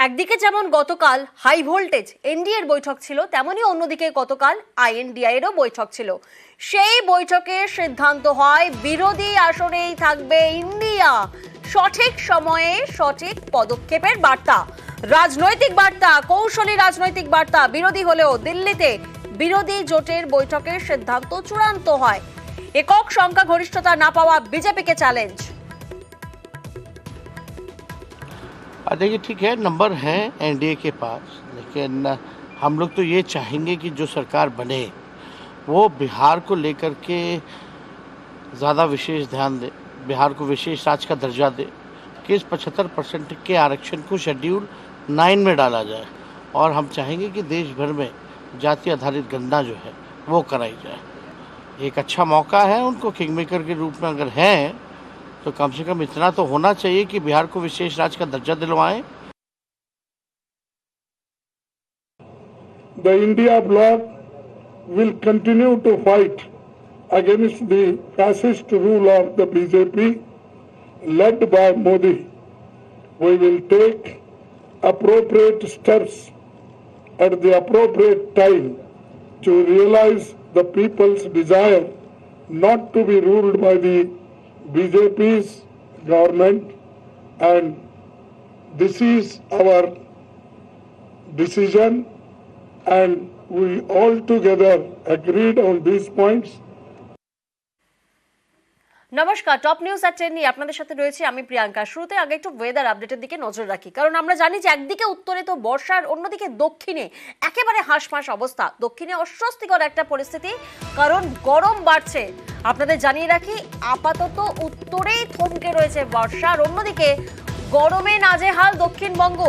একদিকে যেমন গতকাল হাই ভোল্টেজ এনডিএর বৈঠক ছিল, তেমনি অন্যদিকে গতকাল আইএনডিআই এরও বৈঠক ছিল। সেই বৈঠকে সিদ্ধান্ত হয় বিরোধী আসনেই থাকবে ইন্ডিয়া। সঠিক সময়ে সঠিক পদক্ষেপের বার্তা, রাজনৈতিক বার্তা, কৌশলী রাজনৈতিক বার্তা। বিরোধী হলেও দিল্লিতে বিরোধী জোটের বৈঠকের সিদ্ধান্ত চূড়ান্ত হয়। একক সংখ্যা গরিষ্ঠতা না পাওয়া বিজেপিকে চ্যালেঞ্জ। देखिए ठीक है, नंबर है एनडीए के पास, लेकिन हम लोग तो ये चाहेंगे कि जो सरकार बने वो बिहार को लेकर के ज़्यादा विशेष ध्यान दे, बिहार को विशेष राज्य का दर्जा दे, कि इस 75% के आरक्षण को शेड्यूल 9 में डाला जाए। और हम चाहेंगे कि देश भर में जाति आधारित गणना जो है वो कराई जाए। एक अच्छा मौका है उनको, किंग मेकर के रूप में अगर हैं तो कम से कम इतना तो होना चाहिए कि बिहार को विशेष राज्य का दर्जा दिलवाएं। The India bloc will continue to fight against the fascist rule of the BJP led by Modi. We will take appropriate steps at the appropriate time to realize the people's desire not to be ruled by the BJP's government, and this is our decision, and we all together agreed on these points. নমস্কার, top news আর 10 নিয়ে আপনাদের সাথে রয়েছে আমি প্রিয়াঙ্কা। শুরুতে আগে একটু weather আপডেটের দিকে নজর রাখি, কারণ আমরা জানি যে একদিকে উত্তরে তো বর্ষার, অন্যদিকে দক্ষিণে একেবারে হাঁসফাঁস অবস্থা। দক্ষিণে অস্বস্তিকর একটা পরিস্থিতি, কারণ গরম বাড়ছে। আপনাদের জানিয়ে রাখি, আপাতত উত্তরেই থমকে রয়েছে বর্ষা, আর অন্যদিকে গরমে নাজেহাল দক্ষিণবঙ্গ।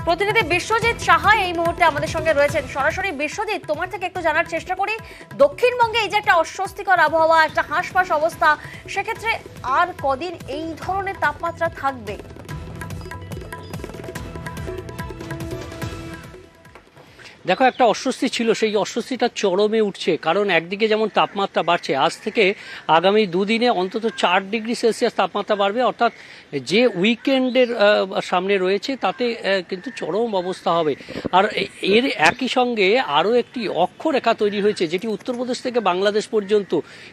প্রতিনিধি বিশ্বজিৎ সাহা এই মুহূর্তে আমাদের সঙ্গে রয়েছেন। সরাসরি বিশ্বজিৎ, তোমার থেকে একটু জানার চেষ্টা করি, দক্ষিণবঙ্গে এই যে একটা অস্বস্তিকর আবহাওয়া, একটা হাঁসফাঁস অবস্থা, সেক্ষেত্রে আর কদিন এই ধরনের তাপমাত্রা থাকবে? দেখো, একটা অস্বস্তি ছিল, সেই অস্বস্তিটা চরমে উঠছে। কারণ একদিকে যেমন তাপমাত্রা বাড়ছে, আজ থেকে আগামী দুদিনে অন্তত 4 ডিগ্রি সেলসিয়াস তাপমাত্রা বাড়বে, অর্থাৎ যে উইকেন্ডের সামনে রয়েছে তাতে কিন্তু চরম অবস্থা হবে। আর এর একই সঙ্গে আরও একটি অক্ষরেখা তৈরি হয়েছে, যেটি উত্তরপ্রদেশ থেকে বাংলাদেশ পর্যন্ত।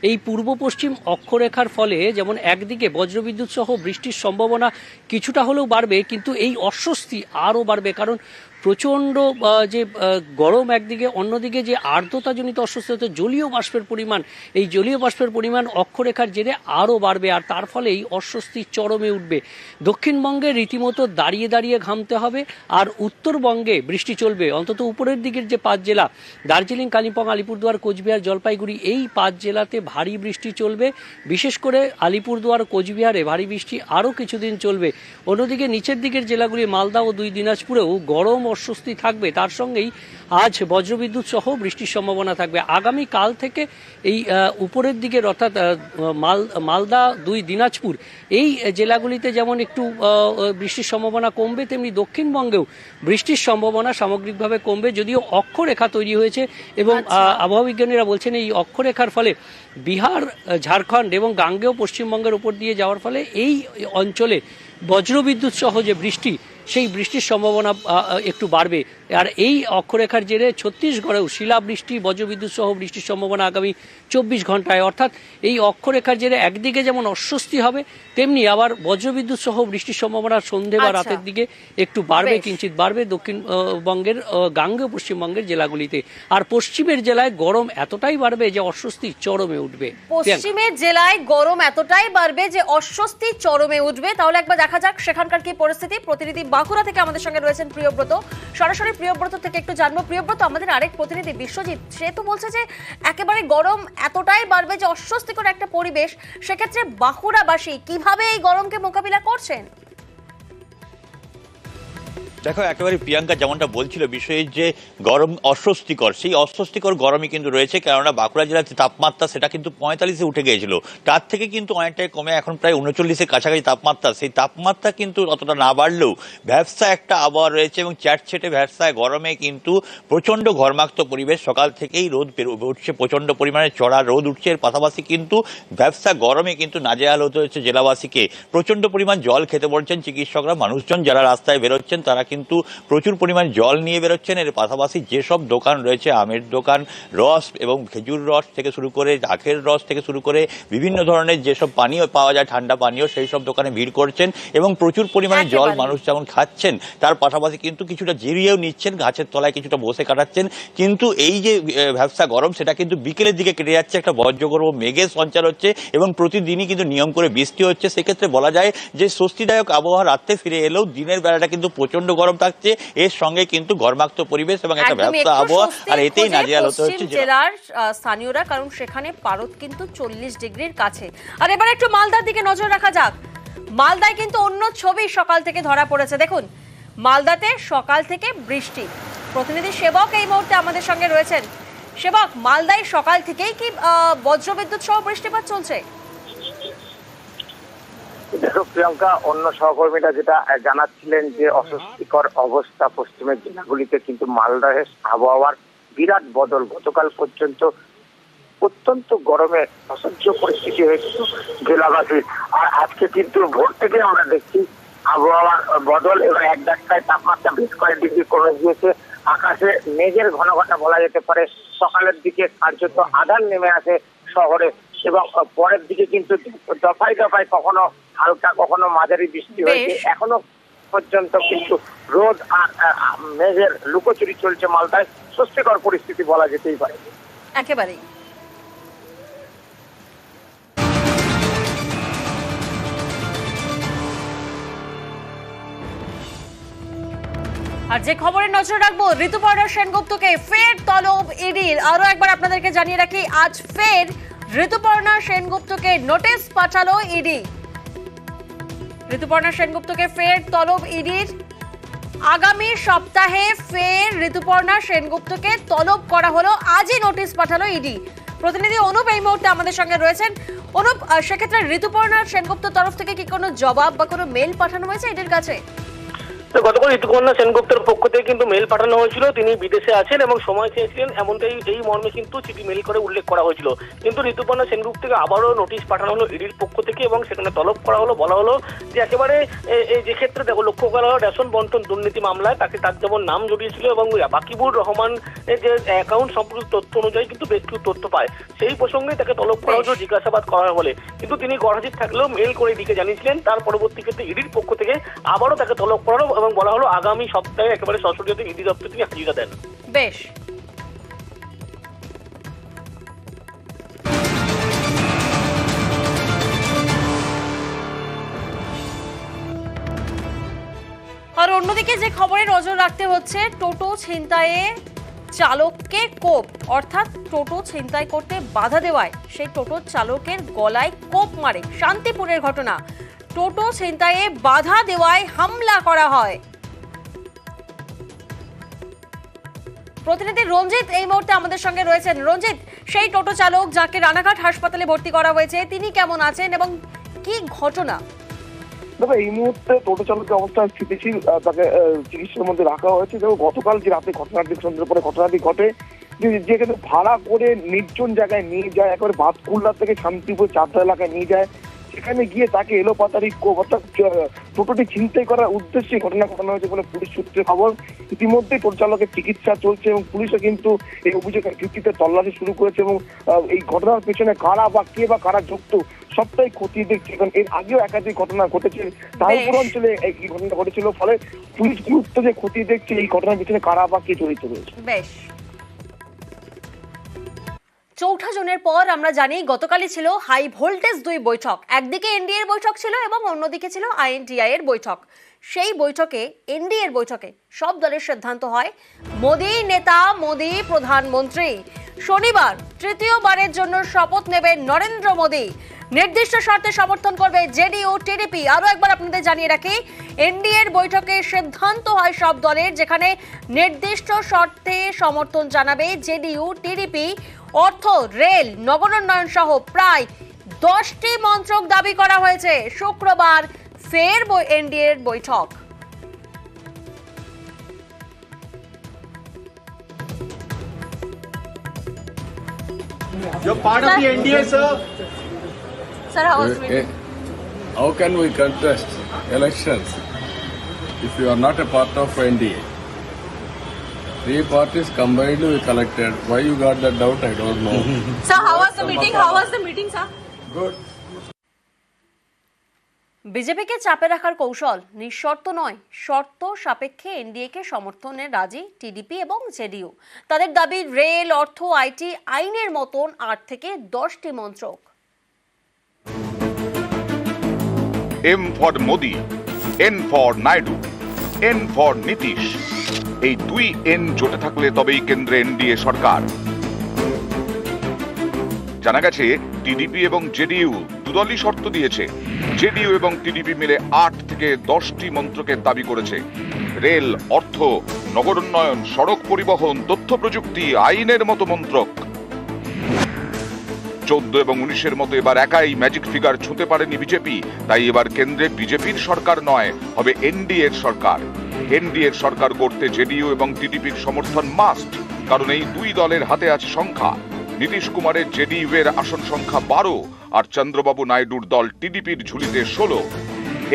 এই পূর্ব পশ্চিম অক্ষরেখার ফলে যেমন একদিকে বজ্রবিদ্যুৎ সহ বৃষ্টির সম্ভাবনা কিছুটা হলেও বাড়বে, কিন্তু এই অস্বস্তি আরও বাড়বে। কারণ প্রচণ্ড যে গরম একদিকে, অন্যদিকে যে আর্দ্রতাজনিত অস্বস্তি হতে জলীয় বাষ্পের পরিমাণ, এই জলীয় বাষ্পের পরিমাণ অক্ষরেখার জেরে আরও বাড়বে, আর তার ফলে এই অস্বস্তি চরমে উঠবে। দক্ষিণবঙ্গে রীতিমতো দাঁড়িয়ে দাঁড়িয়ে ঘামতে হবে, আর উত্তরবঙ্গে বৃষ্টি চলবে। অন্তত উপরের দিকের যে 5 জেলা, দার্জিলিং, কালিম্পং, আলিপুরদুয়ার, কোচবিহার, জলপাইগুড়ি, এই 5 জেলাতে ভারী বৃষ্টি চলবে। বিশেষ করে আলিপুরদুয়ার, কোচবিহারে ভারী বৃষ্টি আরও কিছুদিন চলবে। অন্যদিকে নিচের দিকের জেলাগুলি মালদা ও 2 দিনাজপুরেও গরম অস্বস্তি থাকবে। তার সঙ্গেই আজ বজ্রবিদ্যুৎ সহ বৃষ্টির সম্ভাবনা থাকবে। আগামী কাল থেকে এই উপরের দিকের, অর্থাৎ মালদা, 2 দিনাজপুর, এই জেলাগুলিতে যেমন একটু বৃষ্টির সম্ভাবনা কমবে, তেমনি দক্ষিণবঙ্গেও বৃষ্টির সম্ভাবনা সামগ্রিকভাবে কমবে। যদিও অক্ষরেখা তৈরি হয়েছে এবং আবহাওয়া বিজ্ঞানীরা বলছেন এই অক্ষরেখার ফলে বিহার, ঝাড়খণ্ড এবং গাঙ্গেয় পশ্চিমবঙ্গের উপর দিয়ে যাওয়ার ফলে এই অঞ্চলে বজ্রবিদ্যুৎ সহ যে বৃষ্টি, সেই বৃষ্টির সম্ভাবনা একটু বাড়বে। আর এই অক্ষরেখার জেরে ছত্তিশগড়েও শিলাবৃষ্টি, বজ্রবিদ্যুৎ সহ বৃষ্টির সম্ভাবনা আগামী 24 ঘন্টায়। অর্থাৎ এই অক্ষরেখার জেরে একদিকে যেমন অস্বস্তি হবে, তেমনি আবার বজ্রবিদ্যুৎ সহ বৃষ্টির সম্ভাবনা সন্ধে বা রাতের দিকে একটু বাড়বে, কিঞ্চিত বাড়বে দক্ষিণবঙ্গের, গাঙ্গেয় পশ্চিমবঙ্গের জেলাগুলিতে। আর পশ্চিমের জেলায় গরম এতটাই বাড়বে যে অস্বস্তি চরমে উঠবে। পশ্চিমের জেলায় গরম এতটাই বাড়বে যে অস্বস্তি চরমে উঠবে। তাহলে একবার দেখা যাক সেখানকার কি পরিস্থিতি। প্রতিনিধি বাঁকুড়া থেকে আমাদের সঙ্গে রয়েছেন প্রিয়ব্রত। সরাসরি প্রিয়ব্রত থেকে একটু জানবো। প্রিয়ব্রত, আমাদের আরেক প্রতিনিধি বিশ্বজিৎ, সে তো বলছে যে একেবারে গরম এতটাই বাড়বে যে অস্বস্তিকর একটা পরিবেশ। সেক্ষেত্রে বাঁকুড়াবাসী কিভাবে এই গরমকে মোকাবিলা করছেন? দেখো একেবারে প্রিয়াঙ্কা যেমনটা বলছিল বিষয়ের যে গরম অস্বস্তিকর, সেই অস্বস্তিকর গরমই কিন্তু রয়েছে। কেননা বাঁকুড়া জেলার যে তাপমাত্রা সেটা কিন্তু 45-এ উঠে গিয়েছিল, তার থেকে কিন্তু অনেকটাই কমে এখন প্রায় 39-এর কাছাকাছি তাপমাত্রা। সেই তাপমাত্রা কিন্তু অতটা না বাড়লেও ভ্যাবসা একটা আবহাওয়া রয়েছে এবং চ্যাটছেটে ভ্যাবসায় গরমে কিন্তু প্রচণ্ড ঘর্মাক্ত পরিবেশ। সকাল থেকেই রোদ উঠছে, প্রচণ্ড পরিমাণে চড়া রোদ উঠছে। এর পাশাপাশি কিন্তু ভ্যাবসা গরমে কিন্তু নাজেহাল হতে হচ্ছে জেলাবাসীকে। প্রচণ্ড পরিমাণ জল খেতে বলছেন চিকিৎসকরা। মানুষজন যারা রাস্তায় বেরোচ্ছেন তারা কিন্তু প্রচুর পরিমাণ জল নিয়ে বেরোচ্ছেন। এর পাশাপাশি যেসব দোকান রয়েছে, আমের দোকান, রস এবং খেজুর রস থেকে শুরু করে আখের রস থেকে শুরু করে বিভিন্ন ধরনের যেসব পানীয় পাওয়া যায়, ঠান্ডা পানীয়, সেই সব দোকানে ভিড় করছেন এবং প্রচুর পরিমাণে জল মানুষ যেমন খাচ্ছেন তার পাশাপাশি কিন্তু কিছুটা জিরিয়েও নিচ্ছেন, গাছের তলায় কিছুটা বসে কাটাচ্ছেন। কিন্তু এই যে ভ্যাবসা গরম সেটা কিন্তু বিকেলের দিকে কেটে যাচ্ছে, একটা বজ্রগর্ভ মেঘের সঞ্চার হচ্ছে এবং প্রতিদিনই কিন্তু নিয়ম করে বৃষ্টি হচ্ছে। সেক্ষেত্রে বলা যায় যে স্বস্তিদায়ক আবহাওয়া রাত্রে ফিরে এলেও দিনের বেলাটা কিন্তু প্রচন্ড গরম থাকছে। এর সঙ্গে কিন্তু ঘর্মাক্ত পরিবেশ এবং একটা ভ্যাবসা আবহাওয়া, আর এতেই নাজেহাল হতে হচ্ছে জেলার স্থানীয়রা, কারণ সেখানে পারদ কিন্তু 40 ডিগ্রির কাছে। আর এবার একটু মালদার দিকে নজর রাখা যাক। মালদায় কিন্তু অন্য ছবি সকাল থেকে ধরা পড়েছে। দেখুন, মালদাতে সকাল থেকে বৃষ্টি। প্রতিনিধি সেবক এই মুহূর্তে আমাদের সঙ্গে রয়েছেন। সেবক, মালদায় সকাল থেকেই কি বজ্রবিদ্যুৎ সহ বৃষ্টিপাত চলছে? দেখো প্রিয়াঙ্কা, অন্য সহকর্মীরা যেটা জানাচ্ছিলেন যে অস্বস্তিকর অবস্থা পশ্চিমের জেলাগুলিতে, কিন্তু মালদায় আবহাওয়ার বিরাট বদল। গতকাল পর্যন্ত অত্যন্ত গরমে অসহ্য পরিস্থিতি হয়েছিল জেলাবাসীর, আর আজকে কিন্তু ভোর থেকে আমরা দেখছি আবহাওয়ার বদল এবং এক ধাক্কায় তাপমাত্রা বেশ কয়েক ডিগ্রি কমে গিয়েছে। আকাশে মেঘের ঘন ঘটা বলা যেতে পারে। সকালের দিকে কার্যত আধার নেমে আসে শহরে এবং পরের দিকে কিন্তু দফায় দফায় কখনো হালকা কখনো মাঝারি বৃষ্টি হয়েছে। এখনো পর্যন্ত কিন্তু রোদ আর মেঘের লুকোচুরি চলছে মালদায়। স্বস্তিকর পরিস্থিতি বলা যেতেই পারে। একেবারেই। আর যে খবরে নজর রাখবো, ঋতুপর্ণা সেনগুপ্তকে ফের তলব ইডির। আরো একবার আপনাদেরকে জানিয়ে রাখি, আজ ফের ঋতুপর্ণা সেনগুপ্তকে নোটিশ পাঠালো ইডি। ঋতুপর্ণা সেনগুপ্তকে ফের তলব ইডির। আগামী সপ্তাহে ফের ঋতুপর্ণা সেনগুপ্তকে তলব করা হলো। আজই নোটিশ পাঠালো ইডি। প্রতিনিধি অনুপ এই মুহূর্তে আমাদের সঙ্গে রয়েছেন। অনুপ, সেক্ষেত্রে ঋতুপর্ণা সেনগুপ্ত তরফ থেকে কি কোনো জবাব বা কোনো মেল পাঠানো হয়েছে ইডির কাছে? গতকাল ঋতুপর্ণা সেনগুপ্তের পক্ষ থেকে কিন্তু মেল পাঠানো হয়েছিল। তিনি বিদেশে আছেন এবং সময় চেয়েছিলেন, এমনটাই এই মর্মে কিন্তু চিঠি মেল করে উল্লেখ করা হয়েছিল। কিন্তু ঋতুপর্ণা সেনগুপ্তকে আবারও নোটিশ পাঠানো হলো ইডির পক্ষ থেকে এবং সেখানে তলব করা হলো। বলা হলো যে একেবারে যে ক্ষেত্রে দেখো লক্ষ্য করা হলো রেশন বন্টন দুর্নীতি মামলায় তার যেমন নাম জড়িয়েছিল এবং বাকিবুর রহমান যে অ্যাকাউন্ট সম্পর্কিত তথ্য অনুযায়ী কিন্তু বেশ কিছু তথ্য পায়, সেই প্রসঙ্গে তাকে তলব করা হয়েছিল জিজ্ঞাসাবাদ করার ফলে। কিন্তু তিনি গরহাজির থাকলেও মেল করে ইডিকে জানিয়েছিলেন। তার পরবর্তী ক্ষেত্রে ইডির পক্ষ থেকে আবারও তাকে তলব করা হলো এবং বলা হলো আগামী সপ্তাহে একেবারে সশরীরে ইডি দপ্তরে তিনি হাজিরা দেন। বেশ। আর অন্যদিকে যে খবরে নজর রাখতে হচ্ছে, টোটো ছিনতাইয়ে চালককে কোপ, অর্থাৎ টোটো ছিনতাই করতে বাধা দেওয়ায় সেই টোটো চালকের গলায় কোপ মারে। শান্তিপুরের ঘটনা। টোটো ছিনতাইয়ে বাধা দেওয়ায় হামলা করা হয়। প্রতিনিধি রঞ্জিত এই মুহূর্তে আমাদের সঙ্গে রয়েছেন। রঞ্জিত, সেই টোটো চালক যাকে রানাঘাট হাসপাতালে ভর্তি করা হয়েছে, তিনি কেমন আছেন এবং কি ঘটনা? দেখো, এই মুহূর্তে টোটো চালকের অবস্থা স্থিতিশীল, তাকে চিকিৎসার মধ্যে রাখা হয়েছে। দেখো, গতকাল যে রাতে ঘটনাটি সন্ধ্যের পরে ঘটনাটি ঘটে, যে কিন্তু ভাড়া করে নির্জন জায়গায় নিয়ে যায়, একেবারে বাতকুল্লা থেকে শান্তিপুর চাঁদা এলাকায় নিয়ে যায়। সেখানে গিয়ে তাকে এলোপাতাড়ি অর্থাৎ টোটোটি ছিনতাই করার উদ্দেশ্যে ঘটনা ঘটানো হয়েছে বলে পুলিশ সূত্রে খবর। ইতিমধ্যেই টোটো চালকের চিকিৎসা চলছে এবং পুলিশও কিন্তু এই অভিযোগের ভিত্তিতে তল্লাশি শুরু করেছে এবং এই ঘটনার পেছনে কারা বা কে বা কারা যুক্ত সবটাই খতিয়ে দেখছে। কারণ এর আগেও একাধিক ঘটনা ঘটেছে, তারপর অঞ্চলে এই ঘটনা ঘটেছিল। ফলে পুলিশ গুরুত্ব যে খতিয়ে দেখছে এই ঘটনার পিছনে কারা বা কে জড়িত রয়েছে। বেশ। চৌঠা জুনের পর আমরা জানি গতকালই ছিল হাই ভোল্টেজ 2 বৈঠক। একদিকে এনডিএ এর বৈঠক ছিল এবং অন্যদিকে ছিল আইএনটিআই এর বৈঠক। সেই বৈঠকে, এনডিএ এর বৈঠকে সব দলের সিদ্ধান্ত হয় মোদি নেতা, মোদি প্রধানমন্ত্রী। শনিবার তৃতীয়বারের জন্য শপথ নেবেন নরেন্দ্র মোদী। নির্দিষ্ট শর্তে সমর্থন করবে জেডিইউ টিডিপি। আরো একবার আপনাদের জানিয়ে রাখি, এনডিএর বৈঠকে সিদ্ধান্ত হয় সব দলের, যেখানে নির্দিষ্ট শর্তে সমর্থন জানাবে জেডিইউ টিডিপি। অর্থ, রেল, নগরোন্নয়ন সহ প্রায় 10টি মন্ত্রক দাবি করা হয়েছে। শুক্রবার ফের এনডিএর বৈঠক। You're part of the NDA, sir. Sir, how was the meeting? How can we contest elections if you are not a part of NDA? Three parties combined we collected. Why you got that doubt, I don't know. Sir, how was the meeting? How was the meeting, sir? Good. বিজেপিকে চাপে রাখার কৌশল নিঃশর্ত নয়, শর্ত সাপেক্ষে এনডিএকে সমর্থনে রাজি টিডিপি এবং জেডিইউ। তাদের দাবি, রেল, অর্থ, আইটি, আইনের মতন 8 থেকে 10টি মন্ত্রক। M for Modi, N for Naidu, N for Nitish. এই দুই এন জোটে থাকলে তবেই কেন্দ্রে এনডিএ সরকার। জানা গেছে টিডিপি এবং জেডিইউ দুদলই শর্ত দিয়েছে। জেডিইউ এবং টিডিপি মিলে 8 থেকে 10টি মন্ত্রকের দাবি করেছে। রেল, অর্থ, নগরোন্নয়ন, সড়ক পরিবহন, তথ্য প্রযুক্তি, আইনের মতো মন্ত্রক। 14 এবং 19-এর মতো এবার একাই ম্যাজিক ফিগার ছুঁতে পারেনি বিজেপি। তাই এবার কেন্দ্রে বিজেপির সরকার নয়, হবে এনডিএর সরকার। এনডিএর সরকার করতে জেডিইউ এবং টিডিপির সমর্থন মাস্ট, কারণ এই দুই দলের হাতে আছে সংখ্যা। নীতিশ কুমারের জেডিইউ এর আসন সংখ্যা 12 আর চন্দ্রবাবু নাইডুর দল টিডিপির ঝুলিতে 16।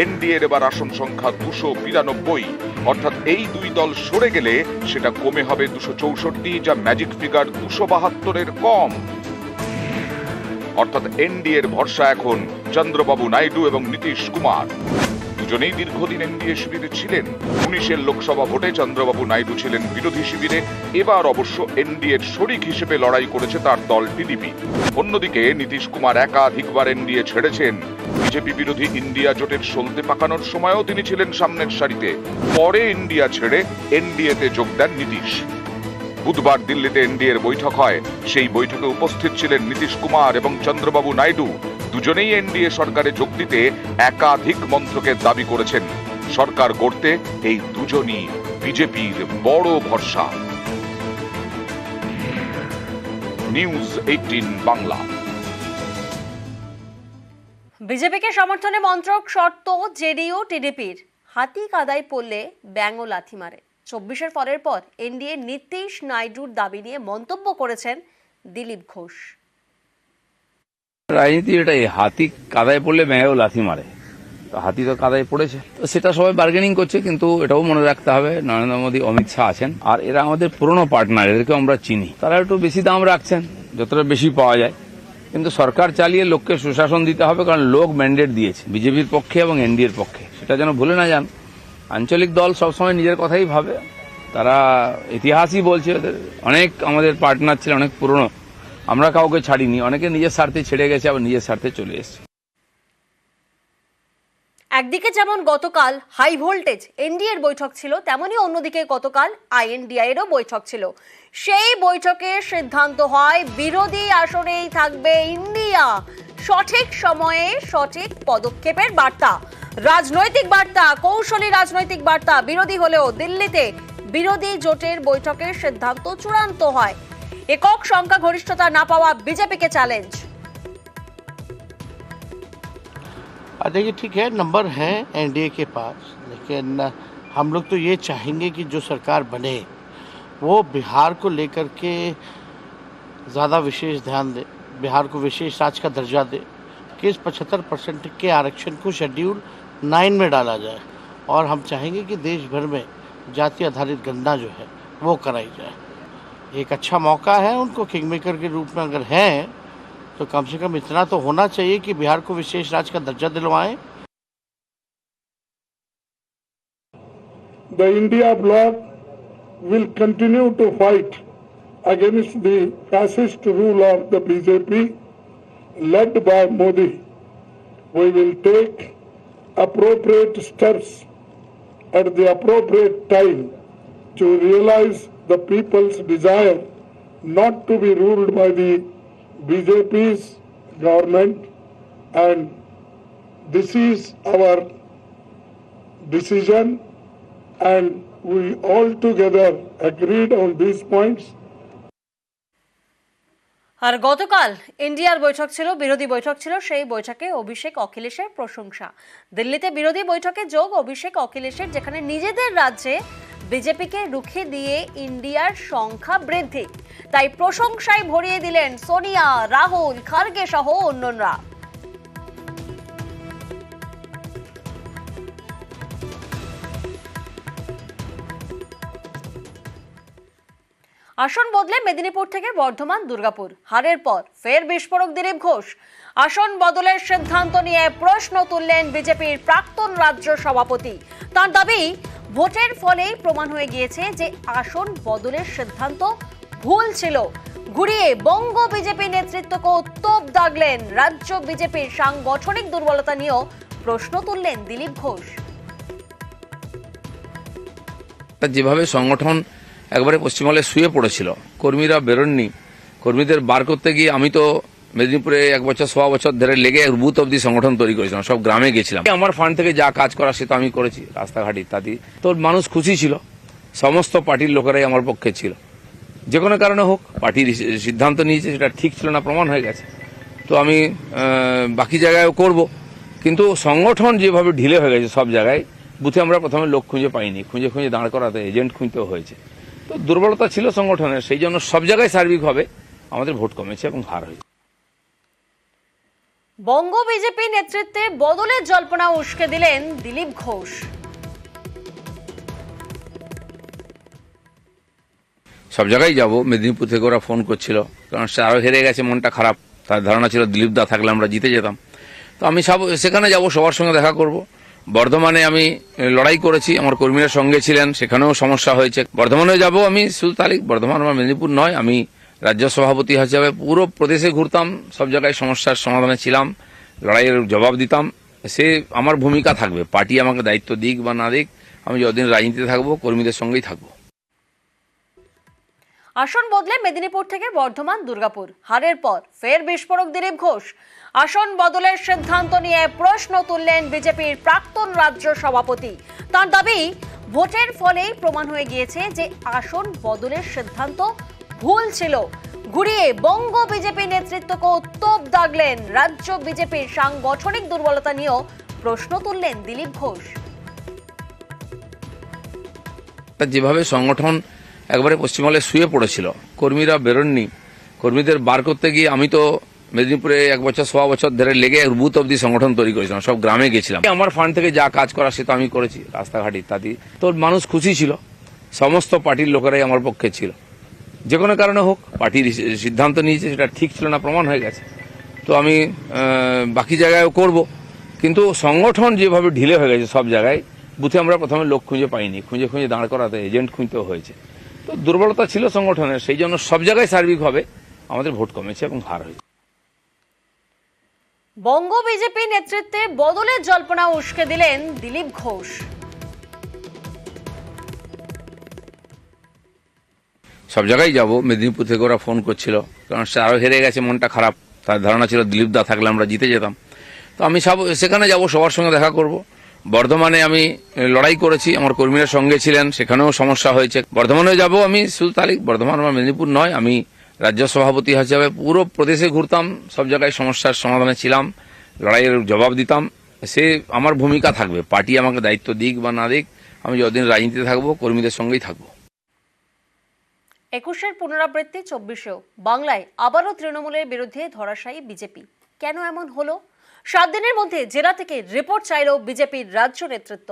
এনডিএর এবার আসন সংখ্যা 292, অর্থাৎ এই দুই দল সরে গেলে সেটা কমে হবে 264, যা ম্যাজিক ফিগার 272-এর কম। অর্থাৎ এনডিএর ভরসা এখন চন্দ্রবাবু নাইডু এবং নীতিশ কুমার। দুজনেই দীর্ঘদিন এনডিএ শিবিরে ছিলেন। 19-এর লোকসভা ভোটে চন্দ্রবাবু নাইডু ছিলেন বিরোধী শিবিরে। এবার অবশ্য এনডিএর শরিক হিসেবে লড়াই করেছে তার দল টিডিপি। অন্যদিকে নীতিশ কুমার একাধিকবার এনডিএ ছেড়েছেন। বিজেপি বিরোধী ইন্ডিয়া জোটের সলতে পাকানোর সময়ও তিনি ছিলেন সামনের সারিতে। পরে ইন্ডিয়া ছেড়ে এনডিএতে যোগ দেন নীতিশ। বুধবার দিল্লিতে এনডিএর বৈঠক হয়। সেই বৈঠকে উপস্থিত ছিলেন নীতিশ কুমার এবং চন্দ্রবাবু নাইডু। দুজনেই এনডিএ সরকারে যোগ দিতে একাধিক মন্ত্রকের দাবি করেছেন। সরকার গড়তে এই দুজনই বিজেপির বড় ভরসা। নিউজ 18 বাংলা। বিজেপিকে সমর্থনে মন্ত্রক, শর্ত জেডিইউ টিডিপির। হাতি কাদায় পড়লে ব্যাঙও লাথি মারে। 24-এর ফলের পর এনডিএ নীতিশ নাইডুর দাবি নিয়ে মন্তব্য করেছেন দিলীপ ঘোষ। রাজনীতি এটাই, হাতি কাদায় পড়লে ব্যাঙও লাথি মারে। তো হাতি তো কাদায় পড়েছে, তো সেটা সবাই বার্গেনিং করছে। কিন্তু এটাও মনে রাখতে হবে, নরেন্দ্র মোদী, অমিত শাহ আছেন, আর এরা আমাদের পুরনো পার্টনার, এদেরকে আমরা চিনি। তারা একটু বেশি দাম রাখছেন, যতটা বেশি পাওয়া যায়। কিন্তু সরকার চালিয়ে লোককে সুশাসন দিতে হবে, কারণ লোক ম্যান্ডেট দিয়েছে বিজেপির পক্ষে এবং এনডিএর পক্ষে। সেটা যেন ভুলে না যান। আঞ্চলিক দল সবসময় নিজের কথাই ভাবে, তারা ইতিহাসই বলছে ওদের অনেক আমাদের পার্টনার ছিল, অনেক পুরনো। আমরা কাউকে ছাড়িনি, অনেকে নিজের স্বার্থে ছেড়ে গেছে, আবার নিজের স্বার্থে চলে এসেছে। একদিকে যেমন গতকাল হাই ভোল্টেজ এনডিএর বৈঠক ছিল, তেমনি অন্যদিকে গতকাল আইএনডিআইয়েরও বৈঠক ছিল। সেই বৈঠকে সিদ্ধান্ত হয় বিরোধী আসনেই থাকবে ইন্ডিয়া। সঠিক সময়ে সঠিক পদক্ষেপের বার্তা, রাজনৈতিক বার্তা, কৌশলী রাজনৈতিক বার্তা। বিরোধী হলেও দিল্লিতে বিরোধী জোটের বৈঠকের সিদ্ধান্ত চূড়ান্ত হয়। একক সংখ্যা গরিষ্ঠতা না পাওয়া বিজেপিকে চ্যালেঞ্জ। देखिए ठीक है, नंबर हैं एनडीए के पास, लेकिन हम लोग तो ये चाहेंगे कि जो सरकार बने वो बिहार को लेकर के ज़्यादा विशेष ध्यान दे, बिहार को विशेष राज्य का दर्जा दे, कि इस 75% के आरक्षण को शेड्यूल 9 में डाला जाए। और हम चाहेंगे कि देश भर में जाति आधारित गणना जो है वो कराई जाए। एक अच्छा मौका है उनको, किंग मेकर के रूप में अगर हैं तो कम से कम इतना तो होना चाहिए कि बिहार को विशेष राज्य का दर्जा दिलवाएं। The India bloc will continue to fight against the fascist rule of the BJP led by Modi. We will take appropriate steps at the appropriate time to realize the people's desire not to be ruled by the BJP's government, and this is our decision, and we all together agreed on these points. আর গতকাল ইন্ডিয়ার বৈঠক ছিল, বিরোধী বৈঠক ছিল। সেই বৈঠকে অভিষেক অখিলেশের প্রশংসা। দিল্লিতে বিরোধী বৈঠকে যোগ অভিষেক অখিলেশের, যেখানে নিজেদের রাজ্যে বিজেপিকে রুখে দিয়ে ইন্ডিয়ার সংখ্যা বৃদ্ধি, তাই প্রশংসায় ভরিয়ে দিলেন সোনিয়া, রাহুল, খার্গে সহ অন্যরা। আসন বদলে মেদিনীপুর থেকে বর্ধমান দুর্গাপুর, হারের পর ফের বিস্ফোরক দিলীপ ঘোষ। আসন বদলের সিদ্ধান্ত নিয়ে প্রশ্ন তুললেন বিজেপির প্রাক্তন রাজ্য সভাপতি। তার দাবি, ভোটের ফলেই প্রমাণ হয়ে গিয়েছে যে আসন বদলের সিদ্ধান্ত ভুল ছিল। ঘুরিয়ে বঙ্গ বিজেপি নেতৃত্বকে তোপ দাগলেন। রাজ্য বিজেপির সাংগঠনিক দুর্বলতা নিয়েও প্রশ্ন তুললেন দিলীপ ঘোষ। যেভাবে সংগঠন একবারে পশ্চিমবঙ্গে শুয়ে পড়েছিল, কর্মীরা বেরোননি, কর্মীদের বার করতে গিয়ে আমি তো মেদিনীপুরে 1 বছর 1.25 বছর ধরে লেগে বুথ অব্দি সংগঠন তৈরি করেছিলাম, সব গ্রামে গেছিলাম। আমার ফান্ড থেকে যা কাজ করা সে তো আমি করেছি, রাস্তাঘাট ইত্যাদি। তো মানুষ খুশি ছিল, সমস্ত পার্টির লোকেরাই আমার পক্ষে ছিল। যে কোনো কারণে হোক, পার্টির সিদ্ধান্ত নিয়েছে সেটা ঠিক ছিল না, প্রমাণ হয়ে গেছে। তো আমি বাকি জায়গায়ও করব, কিন্তু সংগঠন যেভাবে ঢিলে হয়ে গেছে সব জায়গায়, বুথে আমরা প্রথমে লোক খুঁজে পাইনি, খুঁজে দাঁড় করাতে এজেন্ট খুঁজতেও হয়েছে। তো দুর্বলতা ছিল সংগঠনের, সেই জন্য সব জায়গায় সার্বিকভাবে আমাদের ভোট কমেছে এবং হার হয়েছে। বঙ্গ বিজেপি নেতৃত্বে বদলের জল্পনা উস্কে দিলেন দিলীপ ঘোষ। সব জায়গায় যাব, মেদিনীপুর থেকে ওরা ফোন করছিল, কারণ সে আরো হেরে গেছে, মনটা খারাপ। তার ধারণা ছিল দিলীপ দা থাকলে আমরা জিতে যেতাম। তো আমি সেখানে যাব, সবার সঙ্গে দেখা করব। বর্ধমানে আমি লড়াই করেছি, আমার কর্মীরা সঙ্গে ছিলেন, সেখানেও সমস্যা হয়েছে। বর্ধমানে যাব আমি, শুধু তারিখ বর্ধমান আমার মেদিনীপুর নয়। আমি রাজ্য সভাপতি হিসাবে পুরো প্রদেশে ঘুরতাম, সব জায়গায় সমস্যার সমাধানে ছিলাম, লড়াইয়ের জবাব দিতাম। সে আমার ভূমিকা থাকবে, পার্টি আমাকে দায়িত্ব দিক বা না দিক, আমি যতদিন রাজনীতিতে থাকবো কর্মীদের সঙ্গেই থাকবো। আসন বদলে মেদিনীপুর থেকে বর্ধমান দুর্গাপুর, হারের পর ফের বিস্ফোরক দিলীপ ঘোষ। আসন বদলের সিদ্ধান্ত নিয়ে প্রশ্ন তুললেন বিজেপির প্রাক্তন রাজ্য সভাপতি। তার দাবি, ভোটের ফলেই প্রমাণ হয়ে গিয়েছে যে আসন বদলের সিদ্ধান্ত ভুল ছিল। ঘুরিয়ে বঙ্গ বিজেপি নেতৃত্বকে তোপ দাগলেন। রাজ্য বিজেপির সাংগঠনিক দুর্বলতা নিয়েও প্রশ্ন তুললেন দিলীপ ঘোষ। যেভাবে সংগঠন একবারে পশ্চিমবঙ্গে শুয়ে পড়েছিল, কর্মীরা বেরোননি, কর্মীদের বার করতে গিয়ে আমি তো মেদিনীপুরে 1 বছর 1.25 বছর ধরে লেগে বুথ অব্দি সংগঠন তৈরি করেছিলাম, সব গ্রামে গেছিলাম। আমার ফান্ড থেকে যা কাজ করা সে তো আমি করেছি, রাস্তাঘাট ইত্যাদি। তো মানুষ খুশি ছিল, সমস্ত পার্টির লোকেরাই আমার পক্ষে ছিল। যে কোনো কারণে হোক, পার্টির সিদ্ধান্ত নিয়েছে সেটা ঠিক ছিল না, প্রমাণ হয়ে গেছে। তো আমি বাকি জায়গায়ও করব, কিন্তু সংগঠন যেভাবে ঢিলে হয়ে গেছে সব জায়গায়, বুথে আমরা প্রথমে লোক খুঁজে পাইনি, খুঁজে দাঁড় করাতে এজেন্ট খুঁজতেও হয়েছে। তো দুর্বলতা ছিল সংগঠনের, সেই জন্য সব জায়গায় সার্বিকভাবে আমাদের ভোট কমেছে এবং হার হয়েছে। বঙ্গ বিজেপি নেতৃত্বে বদলের জল্পনা উস্কে দিলেন দিলীপ ঘোষ। সব জায়গায় যাব, মেদিনীপুর থেকে ওরা ফোন করছিল, কারণ সে আরো হেরে গেছে, মনটা খারাপ। তার ধারণা ছিল দিলীপ দা থাকলে আমরা জিতে যেতাম। তো আমি সেখানে যাব, সবার সঙ্গে দেখা করব। বর্ধমানে আমি লড়াই করেছি, আমার কর্মীরা সঙ্গে ছিলেন, সেখানেও সমস্যা হয়েছে। বর্ধমানে যাব আমি, শুধু তারিখ বর্ধমান আমার মেদিনীপুর নয়। আমি রাজ্য সভাপতি হিসাবে পুরো প্রদেশে ঘুরতাম, সব জায়গায় সমস্যার সমাধানে ছিলাম, লড়াইয়ের জবাব দিতাম। সে আমার ভূমিকা থাকবে, পার্টি আমাকে দায়িত্ব দিক বা না দিক, আমি যতদিন রাজনীতিতে থাকবো কর্মীদের সঙ্গেই থাকবো। 21-এর পুনরাবৃত্তি 24-এও বাংলায় আবারও তৃণমূলের বিরুদ্ধে ধরাশায়ী বিজেপি। কেন এমন হলো? 7 দিনের মধ্যে জেলা থেকে রিপোর্ট চাইল বিজেপির রাজ্য নেতৃত্ব।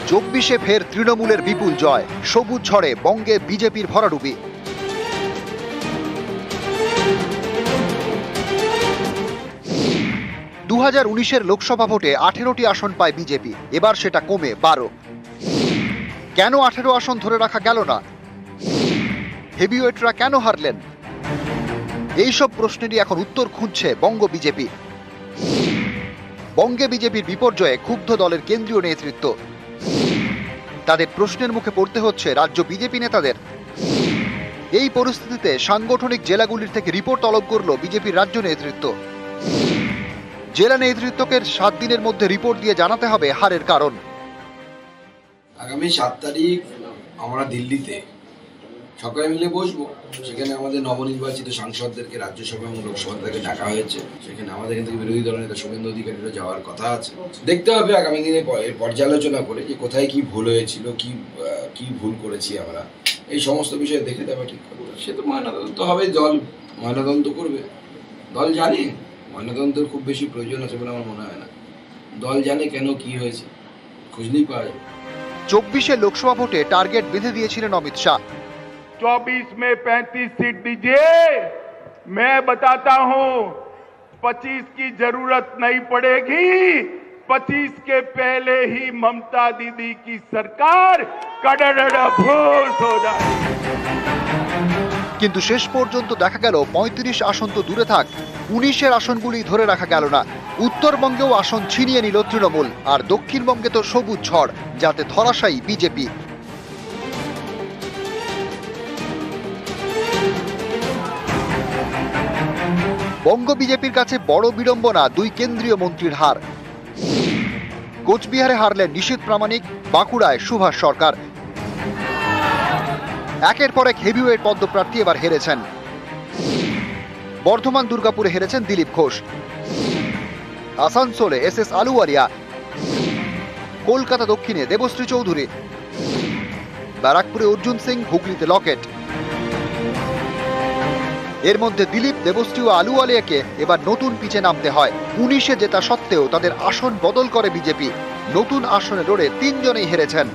24-এ ফের তৃণমূলের বিপুল জয়, সবুজ ঝড়ে বঙ্গে বিজেপির ভরাডুবি। দু 2019-এর লোকসভা ভোটে 18টি আসন পায় বিজেপি, এবার সেটা কমে 12। কেন 18 আসন ধরে রাখা গেল না? হেভিওয়েটরা কেন হারলেন? এইসব প্রশ্নেরই এখন উত্তর খুঁজছে বঙ্গ বিজেপি। বঙ্গে বিজেপির বিপর্যয়ে ক্ষুব্ধ দলের কেন্দ্রীয় নেতৃত্ব। তাদের প্রশ্নের মুখে পড়তে হচ্ছে রাজ্য বিজেপি নেতাদের। এই পরিস্থিতিতে সাংগঠনিক জেলাগুলির থেকে রিপোর্ট তলব করল বিজেপির রাজ্য নেতৃত্ব। জেলা নেতৃত্বকে 7 দিনের মধ্যে রিপোর্ট দিয়ে জানাতে হবে হারের কারণ। আগামী 7 তারিখ আমরা দিল্লিতে সকালে মিলে বসবো। সেখানে আমাদের নবনির্বাচিত সাংসদদেরকে রাজ্যসভা এবং লোকসভা থেকে ডাকা হয়েছে। সেখানে আমাদের এখান থেকে বিরোধী দলের নেতা শুভেন্দু অধিকারীরা যাওয়ার কথা আছে। দেখতে হবে আগামী দিনে পর্যালোচনা করে যে কোথায় কি ভুল হয়েছিল, কি ভুল করেছি আমরা, এই সমস্ত বিষয়ে দেখে তবে ঠিক করবো। সে তো ময়নাতদন্ত হবে, দল ময়নাতদন্ত করবে। দল জানে ময়নাতদন্তের খুব বেশি প্রয়োজন আছে বলে আমার মনে হয় না। দল জানে কেন কি হয়েছে, খুঁজলেই পাওয়া যাবে। 24 লোকসভা ভোটে টার্গেট বেঁধে দিয়েছিলেন অমিত শাহ। 24 में 35 सीट दीजिए, मैं बताता हूं 25 की जरूरत नहीं पड़ेगी। 25 के पहले ही ममता दीदी की सरकार कड़ड़भूस हो जाएगी। কিন্তু শেষ পর্যন্ত দেখা গেল 35 আসন তো দূরে থাক, 19-এর আসনগুলি ধরে রাখা গেল না। উত্তরবঙ্গেও আসন ছিনিয়ে নিল তৃণমূল, আর দক্ষিণবঙ্গে তো সবুজ ঝড়, যাতে ধরাশায়ী বিজেপি। বঙ্গ বিজেপির কাছে বড় বিড়ম্বনা 2 কেন্দ্রীয় মন্ত্রীর হার। কোচবিহারে হারলেন নিশীথ প্রামাণিক, বাঁকুড়ায় সুভাষ সরকার। একের পর এক হেভিওয়েট পদপ্রার্থী এবার হেরেছেন। বর্ধমান দুর্গাপুরে হেরেছেন দিলীপ ঘোষ, আসানসোলে SS আলুওয়ালিয়া, কলকাতা দক্ষিণে দেবশ্রী চৌধুরী, ব্যারাকপুরে অর্জুন সিং, হুগলিতে লকেট। এর মধ্যে দিলীপ, দেবশ্রী ও আলুওয়ালিয়াকে এবার নতুন পিচে নামতে হয়। 19-এ জেতা সত্ত্বেও তাদের আসন বদল করে বিজেপি। নতুন আসনে লড়ে 3 জনেই হেরেছেন।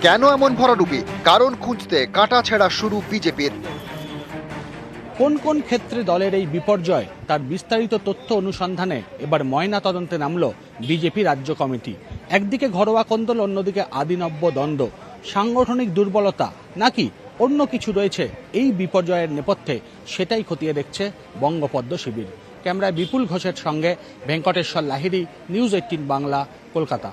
কেন এমন ভরাডুবি? কারণ খুঁজতে কাটা ছেঁড়া শুরু বিজেপির। কোন কোন ক্ষেত্রে দলের এই বিপর্যয় তার বিস্তারিত তথ্য অনুসন্ধানে এবার ময়না তদন্তে নামল বিজেপি রাজ্য কমিটি। একদিকে ঘরোয়া কোন্দল, অন্যদিকে আদিনব্য দ্বন্দ্ব, সাংগঠনিক দুর্বলতা নাকি অন্য কিছু রয়েছে এই বিপর্যয়ের নেপথ্যে, সেটাই খতিয়ে দেখছে বঙ্গপদ্ম শিবির। ক্যামেরায় বিপুল ঘোষের সঙ্গে ভেঙ্কটেশ্বর লাহিড়ী, নিউজ 18 বাংলা, কলকাতা।